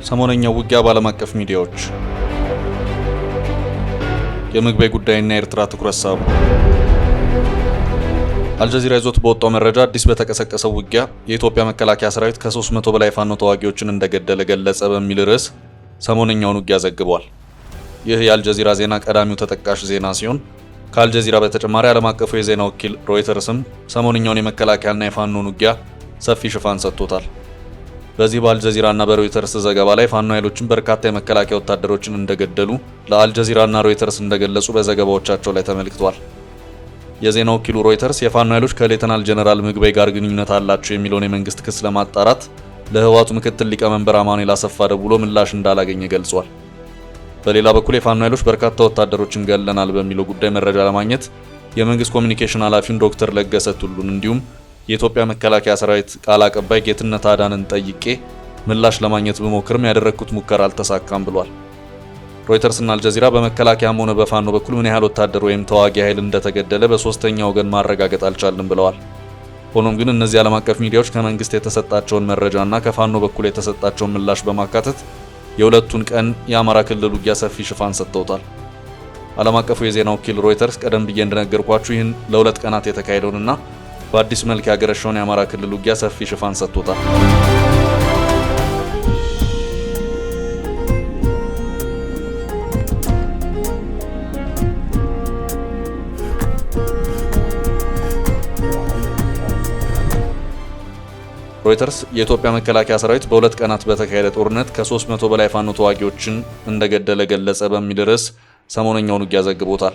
ሰሞነኛው ውጊያ ባለም አቀፍ ሚዲያዎች የምግቤ ጉዳይና የኤርትራ ትኩረት ሳቡ። አልጀዚራ ይዞት በወጣው መረጃ አዲስ በተቀሰቀሰው ውጊያ የኢትዮጵያ መከላከያ ሰራዊት ከ300 በላይ ፋኖ ተዋጊዎችን እንደገደለ ገለጸ በሚል ርዕስ ሰሞነኛውን ውጊያ ዘግቧል። ይህ የአልጀዚራ ዜና ቀዳሚው ተጠቃሽ ዜና ሲሆን ከአልጀዚራ በተጨማሪ ዓለም አቀፉ የዜና ወኪል ሮይተርስም ሰሞነኛውን የመከላከያና የፋኖን ውጊያ ሰፊ ሽፋን ሰጥቶታል። በዚህ በአልጀዚራና በሮይተርስ ዘገባ ላይ ፋኖ ኃይሎችን በርካታ የመከላከያ ወታደሮችን እንደገደሉ ለአልጀዚራና ሮይተርስ እንደገለጹ በዘገባዎቻቸው ላይ ተመልክቷል። የዜና ወኪሉ ሮይተርስ የፋኖ ኃይሎች ከሌተናል ጀነራል ምግቤ ጋር ግንኙነት አላቸው የሚለውን የመንግስት ክስ ለማጣራት ለህወሓቱ ምክትል ሊቀመንበር አማኑኤል አሰፋ ደውሎ ምላሽ እንዳላገኘ ገልጿል። በሌላ በኩል የፋኖ ኃይሎች በርካታ ወታደሮችን ገለናል በሚለው ጉዳይ መረጃ ለማግኘት የመንግስት ኮሚኒኬሽን ኃላፊውን ዶክተር ለገሰ ቱሉን እንዲሁም የኢትዮጵያ መከላከያ ሰራዊት ቃል አቀባይ ጌትነት አዳንን ጠይቄ ምላሽ ለማግኘት በሞክርም ያደረኩት ሙከራ አልተሳካም ብሏል። ሮይተርስና አልጀዚራ በመከላከያም ሆነ በፋኖ በኩል ምን ያህል ወታደር ወይም ተዋጊ ኃይል እንደተገደለ በሶስተኛ ወገን ማረጋገጥ አልቻልንም ብለዋል። ሆኖም ግን እነዚህ ዓለም አቀፍ ሚዲያዎች ከመንግስት የተሰጣቸውን መረጃና ከፋኖ በኩል የተሰጣቸውን ምላሽ በማካተት የሁለቱን ቀን የአማራ ክልል ውጊያ ሰፊ ሽፋን ሰጥተውታል። ዓለም አቀፉ የዜና ወኪል ሮይተርስ ቀደም ብዬ እንደነገርኳችሁ ይህን ለሁለት ቀናት የተካሄደውንና በአዲስ መልክ ያገረሸውን የአማራ ክልል ውጊያ ሰፊ ሽፋን ሰጥቶታል። ሮይተርስ የኢትዮጵያ መከላከያ ሰራዊት በሁለት ቀናት በተካሄደ ጦርነት ከ300 በላይ ፋኖ ተዋጊዎችን እንደገደለ ገለጸ በሚል ርዕስ ሰሞነኛውን ውጊያ ዘግቦታል።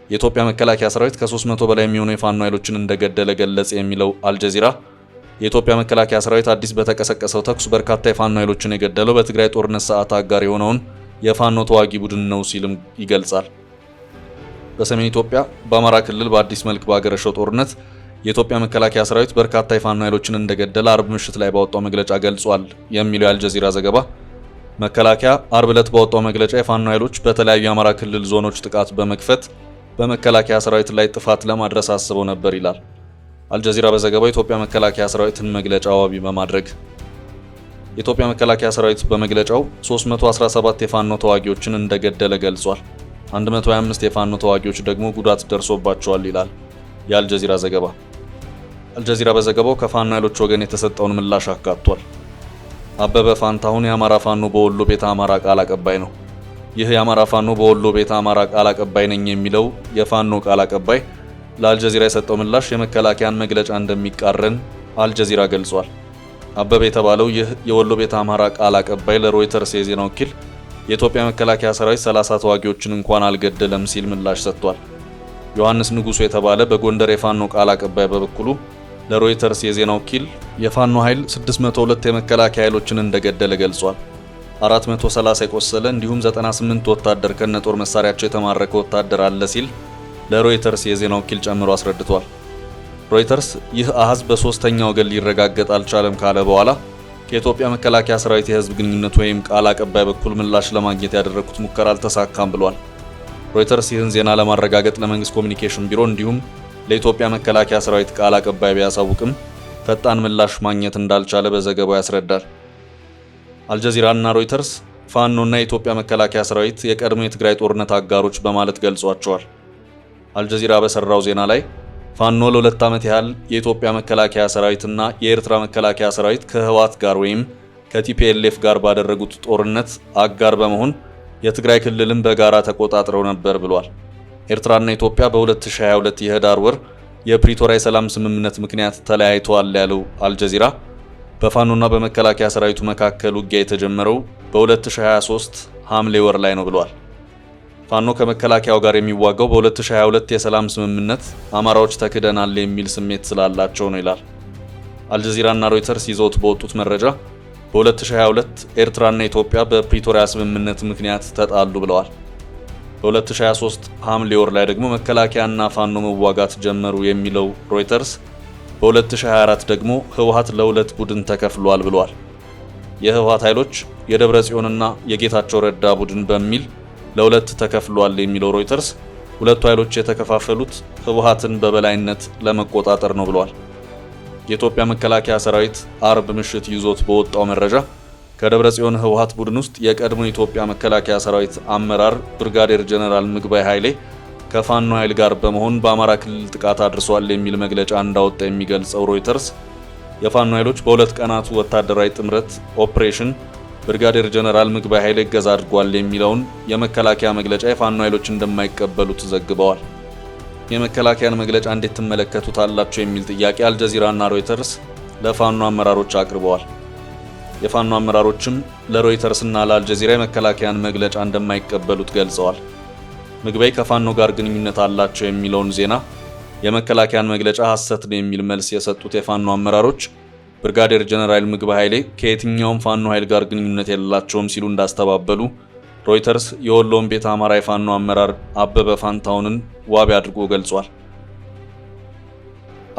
የኢትዮጵያ መከላከያ ሰራዊት ከ300 በላይ የሚሆኑ የፋኖ ኃይሎችን እንደገደለ ገለጸ የሚለው አልጀዚራ የኢትዮጵያ መከላከያ ሰራዊት አዲስ በተቀሰቀሰው ተኩስ በርካታ የፋኖ ኃይሎችን የገደለው በትግራይ ጦርነት ሰዓት አጋር የሆነውን የፋኖ ተዋጊ ቡድን ነው ሲልም ይገልጻል። በሰሜን ኢትዮጵያ በአማራ ክልል በአዲስ መልክ ባገረሸው ጦርነት የኢትዮጵያ መከላከያ ሰራዊት በርካታ የፋኖ ኃይሎችን እንደገደለ አርብ ምሽት ላይ ባወጣው መግለጫ ገልጿል የሚለው የአልጀዚራ ዘገባ መከላከያ አርብ ዕለት ባወጣው መግለጫ የፋኖ ኃይሎች በተለያዩ የአማራ ክልል ዞኖች ጥቃት በመክፈት በመከላከያ ሰራዊት ላይ ጥፋት ለማድረስ አስበው ነበር ይላል። አልጀዚራ በዘገባው የኢትዮጵያ መከላከያ ሰራዊትን መግለጫ ዋቢ በማድረግ የኢትዮጵያ መከላከያ ሰራዊት በመግለጫው 317 የፋኖ ተዋጊዎችን እንደገደለ ገልጿል። 125 የፋኖ ተዋጊዎች ደግሞ ጉዳት ደርሶባቸዋል ይላል የአልጀዚራ ዘገባ። አልጀዚራ በዘገባው ከፋኖ ኃይሎች ወገን የተሰጠውን ምላሽ አካቷል። አበበ ፋንታሁን የአማራ ፋኖ በወሎ ቤተ አማራ ቃል አቀባይ ነው። ይህ የአማራ ፋኖ በወሎ ቤተ አማራ ቃል አቀባይ ነኝ የሚለው የፋኖ ቃል አቀባይ ለአልጀዚራ የሰጠው ምላሽ የመከላከያን መግለጫ እንደሚቃረን አልጀዚራ ገልጿል። አበበ የተባለው ይህ የወሎ ቤተ አማራ ቃል አቀባይ ለሮይተርስ የዜና ወኪል የኢትዮጵያ መከላከያ ሰራዊት 30 ተዋጊዎችን እንኳን አልገደለም ሲል ምላሽ ሰጥቷል። ዮሐንስ ንጉሱ የተባለ በጎንደር የፋኖ ቃል አቀባይ በበኩሉ ለሮይተርስ የዜና ወኪል የፋኖ ኃይል 602 የመከላከያ ኃይሎችን እንደገደለ ገልጿል። 430 የቆሰለ እንዲሁም 98 ወታደር ከነጦር መሳሪያቸው የተማረከ ወታደር አለ ሲል ለሮይተርስ የዜና ወኪል ጨምሮ አስረድቷል። ሮይተርስ ይህ አሃዝ በሶስተኛ ወገን ሊረጋገጥ አልቻለም ካለ በኋላ ከኢትዮጵያ መከላከያ ሰራዊት የህዝብ ግንኙነት ወይም ቃል አቀባይ በኩል ምላሽ ለማግኘት ያደረኩት ሙከራ አልተሳካም ብሏል። ሮይተርስ ይህን ዜና ለማረጋገጥ ለመንግስት ኮሚኒኬሽን ቢሮ እንዲሁም ለኢትዮጵያ መከላከያ ሰራዊት ቃል አቀባይ ቢያሳውቅም ፈጣን ምላሽ ማግኘት እንዳልቻለ በዘገባው ያስረዳል። አልጀዚራና ሮይተርስ ፋኖና የኢትዮጵያ መከላከያ ሰራዊት የቀድሞ የትግራይ ጦርነት አጋሮች በማለት ገልጿቸዋል። አልጀዚራ በሰራው ዜና ላይ ፋኖ ለ2 ዓመት ያህል የኢትዮጵያ መከላከያ ሰራዊትና የኤርትራ መከላከያ ሰራዊት ከህወሓት ጋር ወይም ከቲፒኤልኤፍ ጋር ባደረጉት ጦርነት አጋር በመሆን የትግራይ ክልልን በጋራ ተቆጣጥረው ነበር ብሏል። ኤርትራና ኢትዮጵያ በ2022 የህዳር ወር የፕሪቶሪያ የሰላም ስምምነት ምክንያት ተለያይተዋል ያለው አልጀዚራ በፋኖና በመከላከያ ሰራዊቱ መካከል ውጊያ የተጀመረው በ2023 ሐምሌ ወር ላይ ነው ብሏል። ፋኖ ከመከላከያው ጋር የሚዋጋው በ2022 የሰላም ስምምነት አማራዎች ተክደናል የሚል ስሜት ስላላቸው ነው ይላል። አልጀዚራና ሮይተርስ ይዘውት በወጡት መረጃ በ2022 ኤርትራና ኢትዮጵያ በፕሪቶሪያ ስምምነት ምክንያት ተጣሉ ብለዋል። በ2023 ሐምሌ ወር ላይ ደግሞ መከላከያና ፋኖ መዋጋት ጀመሩ የሚለው ሮይተርስ በ2024 ደግሞ ህወሓት ለሁለት ቡድን ተከፍሏል ብሏል። የህወሓት ኃይሎች የደብረ ጽዮንና የጌታቸው ረዳ ቡድን በሚል ለሁለት ተከፍሏል የሚለው ሮይተርስ ሁለቱ ኃይሎች የተከፋፈሉት ህወሓትን በበላይነት ለመቆጣጠር ነው ብሏል። የኢትዮጵያ መከላከያ ሰራዊት አርብ ምሽት ይዞት በወጣው መረጃ ከደብረጽዮን ህወሓት ቡድን ውስጥ የቀድሞ የኢትዮጵያ መከላከያ ሰራዊት አመራር ብርጋዴር ጀነራል ምግባይ ኃይሌ ከፋኖ ኃይል ጋር በመሆን በአማራ ክልል ጥቃት አድርሷል የሚል መግለጫ እንዳወጣ የሚገልጸው ሮይተርስ የፋኖ ኃይሎች በሁለት ቀናቱ ወታደራዊ ጥምረት ኦፕሬሽን ብርጋዴር ጀነራል ምግባይ ኃይሌ እገዛ አድርጓል የሚለውን የመከላከያ መግለጫ የፋኖ ኃይሎች እንደማይቀበሉት ዘግበዋል። የመከላከያን መግለጫ እንዴት ትመለከቱታላችሁ የሚል ጥያቄ አልጀዚራና ሮይተርስ ለፋኖ አመራሮች አቅርበዋል። የፋኖ አመራሮችም ለሮይተርስና ለአልጀዚራ የመከላከያን መግለጫ እንደማይቀበሉት ገልጸዋል። ምግባይ ከፋኖ ጋር ግንኙነት አላቸው የሚለውን ዜና የመከላከያን መግለጫ ሐሰት ነው የሚል መልስ የሰጡት የፋኖ አመራሮች ብርጋዴር ጀነራል ምግባይ ኃይሌ ከየትኛውም ፋኖ ኃይል ጋር ግንኙነት የሌላቸውም ሲሉ እንዳስተባበሉ ሮይተርስ የወሎን ቤተ አማራ የፋኖ አመራር አበበ ፋንታውንን ዋቢ አድርጎ ገልጿል።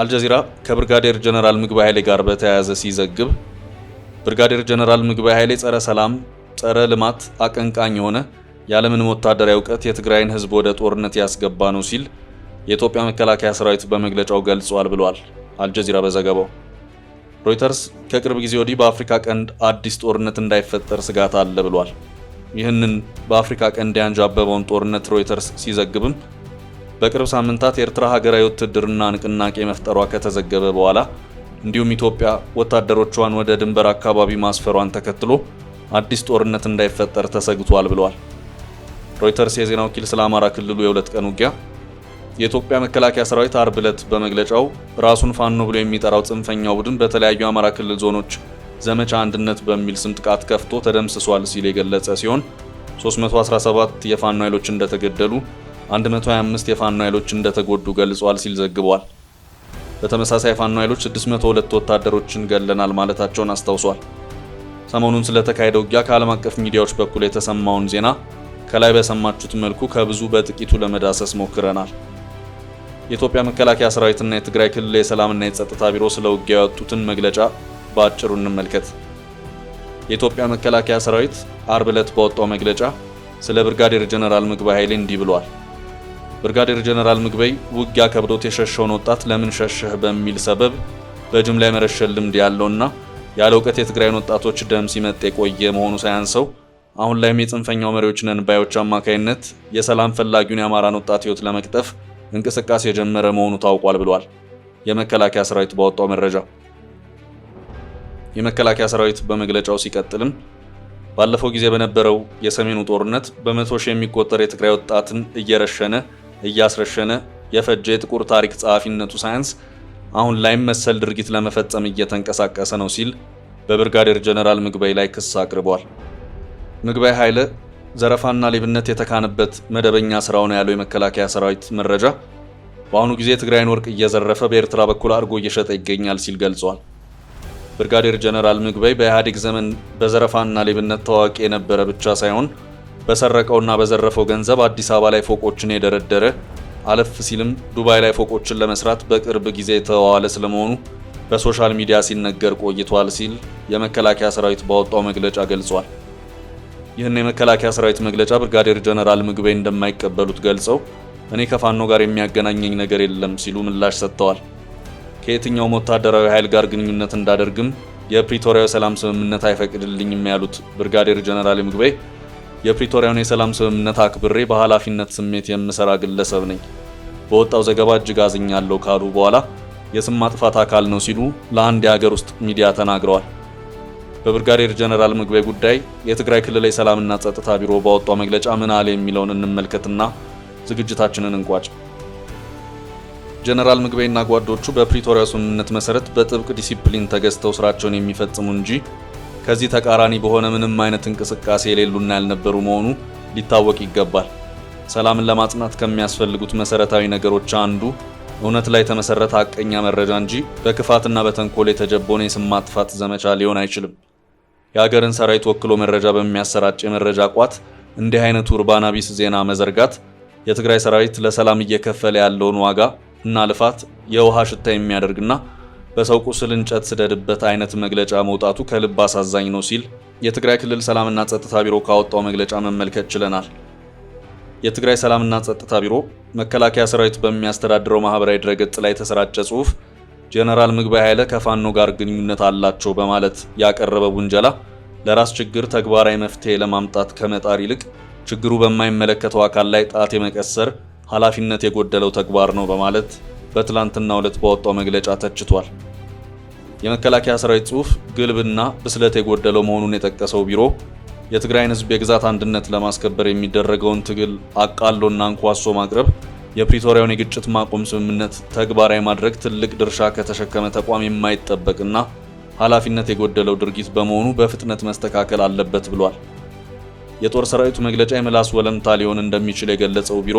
አልጀዚራ ከብርጋዴር ጀነራል ምግባይ ኃይሌ ጋር በተያያዘ ሲዘግብ ብርጋዴር ጀነራል ምግባይ ኃይሌ ጸረ ሰላም፣ ጸረ ልማት አቀንቃኝ የሆነ ያለምንም ወታደራዊ ዕውቀት የትግራይን ህዝብ ወደ ጦርነት ያስገባ ነው ሲል የኢትዮጵያ መከላከያ ሰራዊት በመግለጫው ገልጿል ብሏል አልጀዚራ በዘገባው። ሮይተርስ ከቅርብ ጊዜ ወዲህ በአፍሪካ ቀንድ አዲስ ጦርነት እንዳይፈጠር ስጋት አለ ብሏል። ይህንን በአፍሪካ ቀንድ ያንዣበበውን ጦርነት ሮይተርስ ሲዘግብም በቅርብ ሳምንታት የኤርትራ ሀገራዊ ውትድርና ንቅናቄ መፍጠሯ ከተዘገበ በኋላ እንዲሁም ኢትዮጵያ ወታደሮቿን ወደ ድንበር አካባቢ ማስፈሯን ተከትሎ አዲስ ጦርነት እንዳይፈጠር ተሰግቷል ብሏል። ሮይተርስ የዜና ወኪል ስለ አማራ ክልሉ የሁለት ቀን ውጊያ የኢትዮጵያ መከላከያ ሰራዊት አርብ ዕለት በመግለጫው ራሱን ፋኖ ብሎ የሚጠራው ጽንፈኛው ቡድን በተለያዩ የአማራ ክልል ዞኖች ዘመቻ አንድነት በሚል ስም ጥቃት ከፍቶ ተደምስሷል ሲል የገለጸ ሲሆን 317 የፋኖ ኃይሎች እንደተገደሉ 125 የፋኖ ኃይሎች እንደተጎዱ ገልጿል ሲል ዘግቧል። በተመሳሳይ የፋኖ ኃይሎች 602 ወታደሮችን ገለናል ማለታቸውን አስታውሷል። ሰሞኑን ስለተካሄደው ውጊያ ከዓለም አቀፍ ሚዲያዎች በኩል የተሰማውን ዜና ከላይ በሰማችሁት መልኩ ከብዙ በጥቂቱ ለመዳሰስ ሞክረናል። የኢትዮጵያ መከላከያ ሰራዊትና የትግራይ ክልል የሰላምና የጸጥታ ቢሮ ስለ ውጊያ ያወጡትን መግለጫ በአጭሩ እንመልከት። የኢትዮጵያ መከላከያ ሰራዊት አርብ ዕለት ባወጣው መግለጫ ስለ ብርጋዴር ጀነራል ምግባይ ኃይሌ እንዲህ ብሏል። ብርጋዴር ጀነራል ምግባይ ውጊያ ከብዶት የሸሸውን ወጣት ለምን ሸሸህ በሚል ሰበብ በጅምላ የመረሸን ልምድ ያለውና ያለ እውቀት የትግራይን ወጣቶች ደም ሲመጥ የቆየ መሆኑ ሳያንሰው አሁን ላይም የጽንፈኛው መሪዎች ነን ባዮች አማካይነት የሰላም ፈላጊውን የአማራን ወጣት ህይወት ለመቅጠፍ እንቅስቃሴ የጀመረ መሆኑ ታውቋል ብሏል። የመከላከያ ሰራዊት ባወጣው መረጃ የመከላከያ ሰራዊት በመግለጫው ሲቀጥልም ባለፈው ጊዜ በነበረው የሰሜኑ ጦርነት በመቶ ሺህ የሚቆጠር የትግራይ ወጣትን እየረሸነ እያስረሸነ የፈጀ የጥቁር ታሪክ ጸሐፊነቱ ሳያንስ አሁን ላይም መሰል ድርጊት ለመፈጸም እየተንቀሳቀሰ ነው ሲል በብርጋዴር ጀነራል ምግባይ ላይ ክስ አቅርቧል። ምግባይ ኃይለ ዘረፋና ሌብነት የተካነበት መደበኛ ስራው ነው ያለው የመከላከያ ሰራዊት መረጃ በአሁኑ ጊዜ የትግራይን ወርቅ እየዘረፈ በኤርትራ በኩል አድርጎ እየሸጠ ይገኛል ሲል ገልጿል። ብርጋዴር ጀነራል ምግባይ በኢህአዴግ ዘመን በዘረፋና ሌብነት ታዋቂ የነበረ ብቻ ሳይሆን በሰረቀውና በዘረፈው ገንዘብ አዲስ አበባ ላይ ፎቆችን የደረደረ አለፍ ሲልም ዱባይ ላይ ፎቆችን ለመስራት በቅርብ ጊዜ የተዋዋለ ስለመሆኑ በሶሻል ሚዲያ ሲነገር ቆይቷል ሲል የመከላከያ ሰራዊት ባወጣው መግለጫ ገልጿል። ይህን የመከላከያ ሰራዊት መግለጫ ብርጋዴር ጀነራል ምግባይ እንደማይቀበሉት ገልጸው እኔ ከፋኖ ጋር የሚያገናኘኝ ነገር የለም ሲሉ ምላሽ ሰጥተዋል። ከየትኛውም ወታደራዊ ኃይል ጋር ግንኙነት እንዳደርግም የፕሪቶሪያው ሰላም ስምምነት አይፈቅድልኝም ያሉት ብርጋዴር ጀነራል ምግባይ የፕሪቶሪያውን የሰላም ስምምነት አክብሬ በኃላፊነት ስሜት የምሰራ ግለሰብ ነኝ፣ በወጣው ዘገባ እጅግ አዝኛለሁ ካሉ በኋላ የስም ማጥፋት አካል ነው ሲሉ ለአንድ የሀገር ውስጥ ሚዲያ ተናግረዋል። በብርጋዴር ጀነራል ምግባይ ጉዳይ የትግራይ ክልል የሰላምና ጸጥታ ቢሮ ባወጣው መግለጫ ምን አለ የሚለውን እንመልከትና ዝግጅታችንን እንቋጭ። ጀነራል ምግባይና ጓዶቹ በፕሪቶሪያው ስምምነት መሰረት በጥብቅ ዲሲፕሊን ተገዝተው ስራቸውን የሚፈጽሙ እንጂ ከዚህ ተቃራኒ በሆነ ምንም አይነት እንቅስቃሴ የሌሉና ያልነበሩ መሆኑ ሊታወቅ ይገባል። ሰላምን ለማጽናት ከሚያስፈልጉት መሰረታዊ ነገሮች አንዱ እውነት ላይ የተመሰረተ ሐቀኛ መረጃ እንጂ በክፋትና በተንኮል የተጀቦነ የስም ማጥፋት ዘመቻ ሊሆን አይችልም። የሀገርን ሰራዊት ወክሎ መረጃ በሚያሰራጭ የመረጃ ቋት እንዲህ አይነቱ ኡርባና ቢስ ዜና መዘርጋት የትግራይ ሰራዊት ለሰላም እየከፈለ ያለውን ዋጋ እና ልፋት የውሃ ሽታ የሚያደርግና በሰው ቁስል እንጨት ስደድበት አይነት መግለጫ መውጣቱ ከልብ አሳዛኝ ነው ሲል የትግራይ ክልል ሰላምና ጸጥታ ቢሮ ካወጣው መግለጫ መመልከት ችለናል። የትግራይ ሰላምና ጸጥታ ቢሮ መከላከያ ሰራዊት በሚያስተዳድረው ማህበራዊ ድረገጽ ላይ የተሰራጨ ጽሑፍ ጀነራል ምግባይ ኃይለ ከፋኖ ጋር ግንኙነት አላቸው በማለት ያቀረበው ውንጀላ ለራስ ችግር ተግባራዊ መፍትሄ ለማምጣት ከመጣር ይልቅ ችግሩ በማይመለከተው አካል ላይ ጣት የመቀሰር ኃላፊነት የጎደለው ተግባር ነው በማለት በትላንትናው ዕለት ባወጣው መግለጫ ተችቷል። የመከላከያ ሰራዊት ጽሑፍ ግልብና ብስለት የጎደለው መሆኑን የጠቀሰው ቢሮ የትግራይን ሕዝብ የግዛት አንድነት ለማስከበር የሚደረገውን ትግል አቃሎና አንኳሶ ማቅረብ የፕሪቶሪያውን የግጭት ማቆም ስምምነት ተግባራዊ ማድረግ ትልቅ ድርሻ ከተሸከመ ተቋም የማይጠበቅና ኃላፊነት የጎደለው ድርጊት በመሆኑ በፍጥነት መስተካከል አለበት ብሏል። የጦር ሰራዊቱ መግለጫ የምላስ ወለምታ ሊሆን እንደሚችል የገለጸው ቢሮ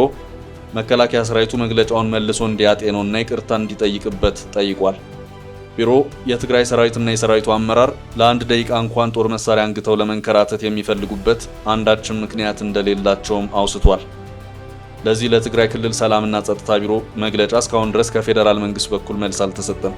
መከላከያ ሰራዊቱ መግለጫውን መልሶ እንዲያጤነውና ይቅርታ እንዲጠይቅበት ጠይቋል። ቢሮ የትግራይ ሰራዊትና የሰራዊቱ አመራር ለአንድ ደቂቃ እንኳን ጦር መሳሪያ አንግተው ለመንከራተት የሚፈልጉበት አንዳችም ምክንያት እንደሌላቸውም አውስቷል። ለዚህ ለትግራይ ክልል ሰላምና ጸጥታ ቢሮ መግለጫ እስካሁን ድረስ ከፌዴራል መንግስት በኩል መልስ አልተሰጠም።